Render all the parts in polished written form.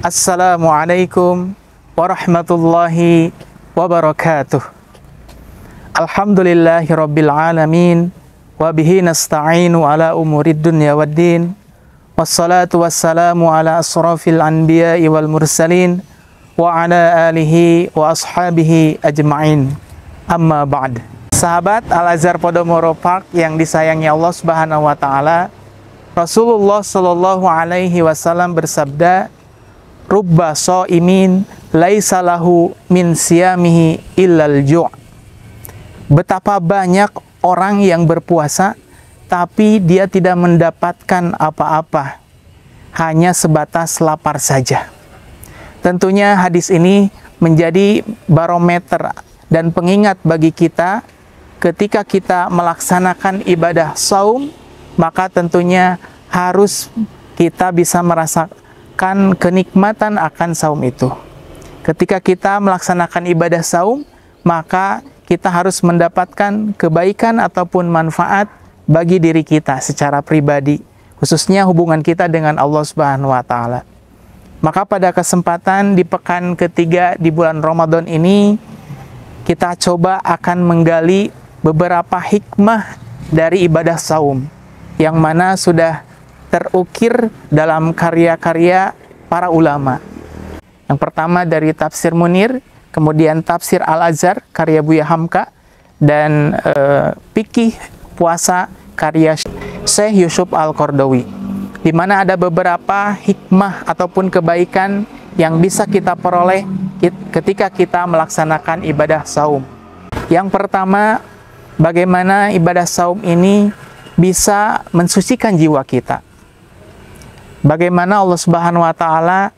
Assalamualaikum warahmatullahi wabarakatuh. Alhamdulillahirabbil alamin wa bihi nasta'inu ala umurid dunya waddin. Wassalatu wassalamu ala asrafil anbiya'i wal mursalin wa ala alihi wa ashabihi ajma'in. Amma ba'd. Sahabat Al-Azhar Podomoro Park yang disayangi Allah Subhanahu wa taala, Rasulullah sallallahu alaihi wasallam bersabda, "Rubba shaimin laisa lahu min siyamihi illal ju'." Betapa banyak orang yang berpuasa tapi dia tidak mendapatkan apa-apa, hanya sebatas lapar saja. Tentunya hadis ini menjadi barometer dan pengingat bagi kita ketika kita melaksanakan ibadah saum, maka tentunya harus kita bisa merasakan kenikmatan akan saum itu. Ketika kita melaksanakan ibadah saum, maka kita harus mendapatkan kebaikan ataupun manfaat bagi diri kita secara pribadi, khususnya hubungan kita dengan Allah Subhanahu wa taala. Maka pada kesempatan di pekan ketiga di bulan Ramadan ini, kita coba akan menggali beberapa hikmah dari ibadah saum yang mana sudah terukir dalam karya-karya para ulama. Yang pertama dari Tafsir Munir, kemudian Tafsir Al-Azhar karya Buya Hamka, dan Fikih Puasa karya Syekh Yusuf Al-Qardawi, di mana ada beberapa hikmah ataupun kebaikan yang bisa kita peroleh ketika kita melaksanakan ibadah saum. Yang pertama, bagaimana ibadah saum ini bisa mensucikan jiwa kita. Bagaimana Allah Subhanahu wa taala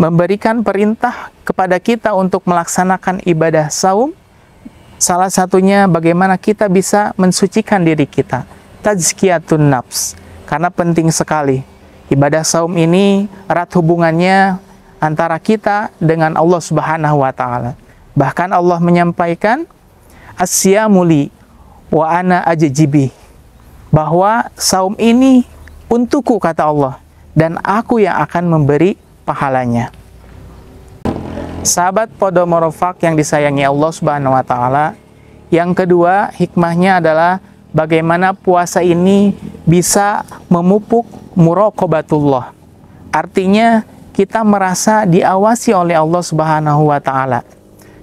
memberikan perintah kepada kita untuk melaksanakan ibadah saum. Salah satunya bagaimana kita bisa mensucikan diri kita, tazkiyatun nafs. Karena penting sekali, ibadah saum ini erat hubungannya antara kita dengan Allah Subhanahu wa taala. Bahkan Allah menyampaikan, "As-siyamuli wa ana ajjibi." Bahwa saum ini untukku, kata Allah, dan aku yang akan memberi pahalanya. Sahabat Podomoro Park yang disayangi Allah Subhanahu wa taala, yang kedua hikmahnya adalah bagaimana puasa ini bisa memupuk muraqabatullah. Artinya kita merasa diawasi oleh Allah Subhanahu wa taala.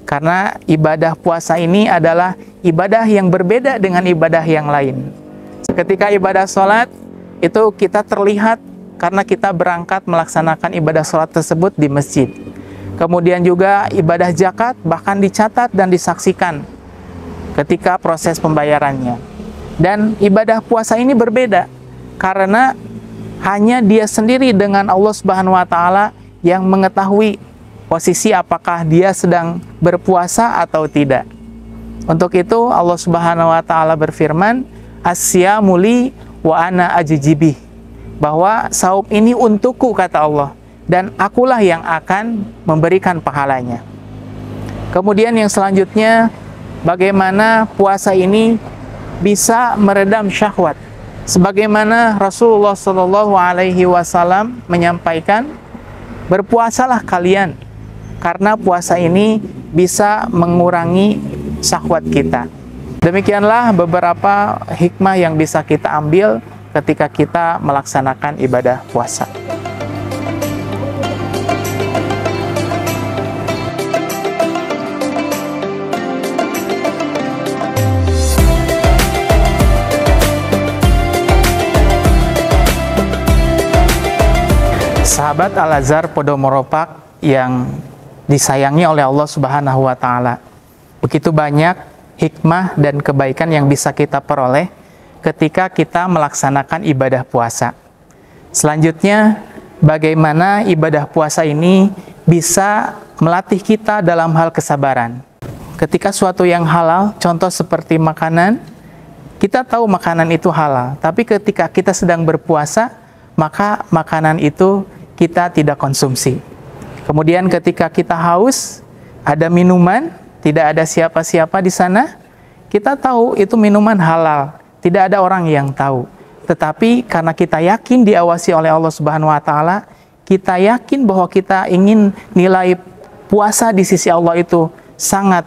Karena ibadah puasa ini adalah ibadah yang berbeda dengan ibadah yang lain. Ketika ibadah sholat, itu kita terlihat karena kita berangkat melaksanakan ibadah sholat tersebut di masjid. Kemudian juga ibadah zakat bahkan dicatat dan disaksikan ketika proses pembayarannya. Dan ibadah puasa ini berbeda karena hanya dia sendiri dengan Allah Subhanahu wa taala yang mengetahui posisi apakah dia sedang berpuasa atau tidak. Untuk itu Allah Subhanahu wa taala berfirman, "As-siyamuli wa ana ajjibi." Bahwa saum ini untukku, kata Allah, dan akulah yang akan memberikan pahalanya. Kemudian yang selanjutnya, bagaimana puasa ini bisa meredam syahwat. Sebagaimana Rasulullah Shallallahu alaihi wasallam menyampaikan, berpuasalah kalian karena puasa ini bisa mengurangi syahwat kita. Demikianlah beberapa hikmah yang bisa kita ambil ketika kita melaksanakan ibadah puasa. Sahabat Al-Azhar Podomoro Park yang disayangi oleh Allah Subhanahu wa taala, begitu banyak hikmah dan kebaikan yang bisa kita peroleh ketika kita melaksanakan ibadah puasa. Selanjutnya, bagaimana ibadah puasa ini bisa melatih kita dalam hal kesabaran. Ketika suatu yang halal, contoh seperti makanan, kita tahu makanan itu halal, tapi ketika kita sedang berpuasa, maka makanan itu kita tidak konsumsi. Kemudian ketika kita haus, ada minuman, tidak ada siapa-siapa di sana, kita tahu itu minuman halal, tidak ada orang yang tahu. Tetapi karena kita yakin diawasi oleh Allah Subhanahu wa taala, kita yakin bahwa kita ingin nilai puasa di sisi Allah itu sangat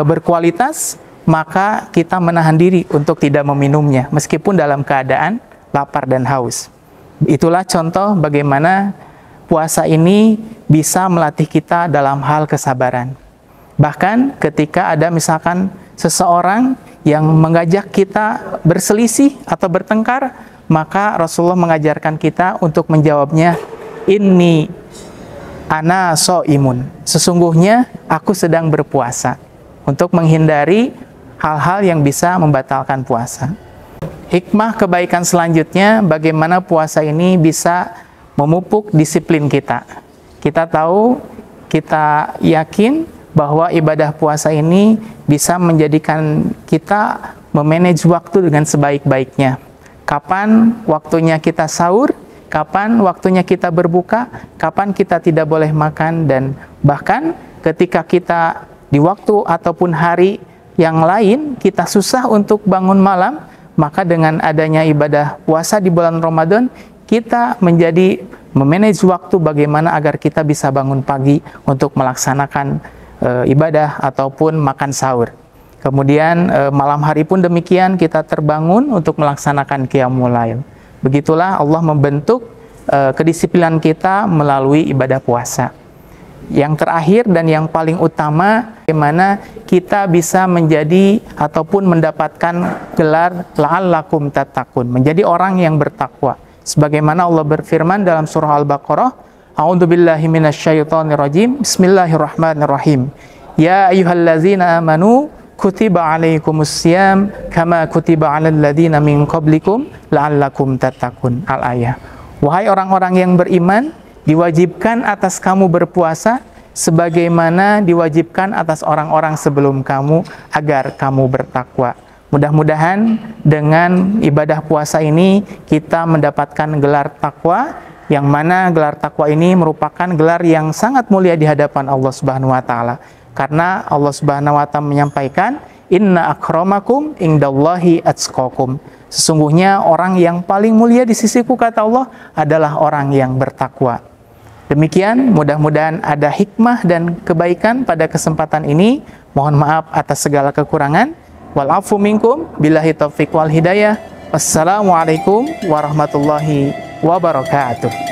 berkualitas, maka kita menahan diri untuk tidak meminumnya meskipun dalam keadaan lapar dan haus. Itulah contoh bagaimana puasa ini bisa melatih kita dalam hal kesabaran. Bahkan ketika ada misalkan seseorang yang mengajak kita berselisih atau bertengkar, maka Rasulullah mengajarkan kita untuk menjawabnya, inni ana so'imun, sesungguhnya aku sedang berpuasa, untuk menghindari hal-hal yang bisa membatalkan puasa. Hikmah kebaikan selanjutnya, bagaimana puasa ini bisa memupuk disiplin kita. Kita tahu, kita yakin bahwa ibadah puasa ini bisa menjadikan kita memanage waktu dengan sebaik-baiknya. Kapan waktunya kita sahur, kapan waktunya kita berbuka, kapan kita tidak boleh makan, dan bahkan ketika kita di waktu ataupun hari yang lain kita susah untuk bangun malam, maka dengan adanya ibadah puasa di bulan Ramadan, kita menjadi memanage waktu bagaimana agar kita bisa bangun pagi untuk melaksanakan ibadah ataupun makan sahur. Kemudian malam hari pun demikian, kita terbangun untuk melaksanakan qiyamul lail. Begitulah Allah membentuk kedisiplinan kita melalui ibadah puasa. Yang terakhir dan yang paling utama, bagaimana kita bisa menjadi ataupun mendapatkan gelar la'allakum tattaqun, menjadi orang yang bertakwa. Sebagaimana Allah berfirman dalam surah Al-Baqarah, A'udzubillahi minasyaitonirrajim, Bismillahirrahmanirrahim. Ya ayyuhallazina amanu kutiba alaikumussyam kama kutiba alal ladzina min qablikum la'allakum tattaqun. Al-ayah. Wahai orang-orang yang beriman, diwajibkan atas kamu berpuasa sebagaimana diwajibkan atas orang-orang sebelum kamu agar kamu bertakwa. Mudah-mudahan dengan ibadah puasa ini kita mendapatkan gelar takwa, yang mana gelar takwa ini merupakan gelar yang sangat mulia di hadapan Allah Subhanahu wa taala. Karena Allah Subhanahu wa taala menyampaikan, inna akramakum indallahi atqakum. Sesungguhnya orang yang paling mulia di sisiku, kata Allah, adalah orang yang bertakwa. Demikian, mudah-mudahan ada hikmah dan kebaikan pada kesempatan ini. Mohon maaf atas segala kekurangan. Wal afu minkum, billahi taufiq wal hidayah. Wassalamualaikum warahmatullahi wabarakatuh.